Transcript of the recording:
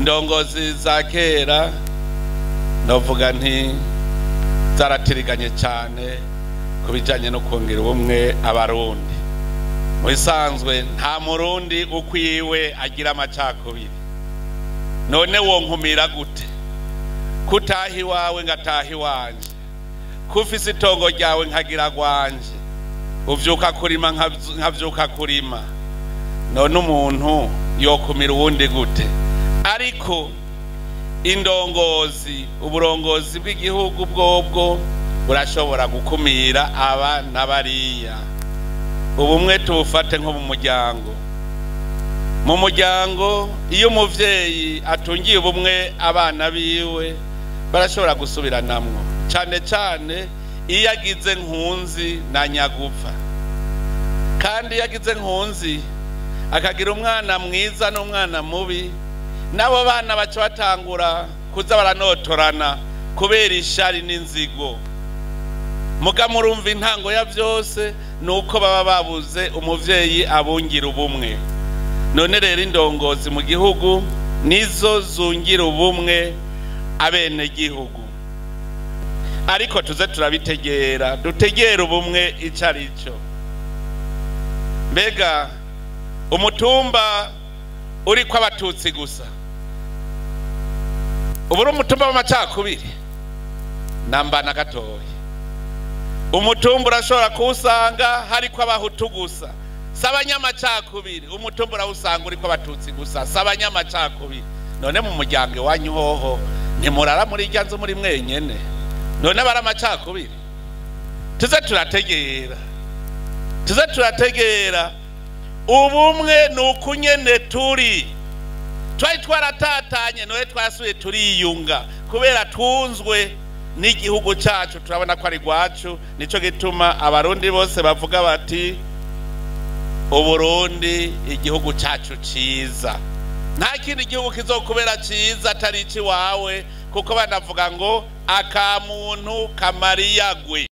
indongozi za kera novuga nti zaratiriganye cyane kubijanye no kwungira ubumwe abarundi. Mu bisanzwe nta murundi ukwiwe agira amacakubiri. None wonkumira gute? Kutahi iwawe ngatahi wanje, kufise itongo ryawe nkagira gwanje, uvyuka kurima nkavyuka kurima. None umuntu yokumira uwundi gute? Ariko indongozi, uburongozi bw'igihugu bwobwo burashobora gukumira aba n'abariya. Ubumwe tubufate nko mu muryango. Mu muryango iyo umuvyeyi atungiye ubumwe abana biwe barashobora gusubiranamwo, cane cane iyo agize nkunzi na nyagupfa. Kandi iyo agize nkunzi akagira umwana mwiza n'umwana mubi, nabo bana baca batangura kuza baranotorana kubera ishari n'inzigo. Muga murumva intango ya vyose nuko baba babuze umuvyeyi abungira ubumwe. None rero indongozi mu gihugu nizo zungira ubumwe abenegihugu. Ariko tuze turabitegera, dutegera ubumwe icarico. Mbega umutumba uri kwa Abatutsi gusa, uburi umutumba w'amacakubiri namba na gatoya. Umutumba urashobora kuwusanga hari kwa Abahutu gusa, s'abanyamacakubiri. Umutumba urawusanga uri kwa Abatutsi gusa, s'abanyamacakubiri. None mu muryango wanyu hoho ntimurara muri irya nzu muri mwenyene? None baramacakubiri? Tuze turategera ubumwe nukunyene turi. Twari twaratatanye, none twasuye turiyunga kubera tunzwe n'igihugu cyacu, turabona ko ari gwacu. Nico gituma abarundi bose bavuga bati Uburundi igihugu cyacu ciza. Nta kindi gihugu kizokubera ciza atari ici wawe, kuko banavuga ngo akamuntu kamariyagwe.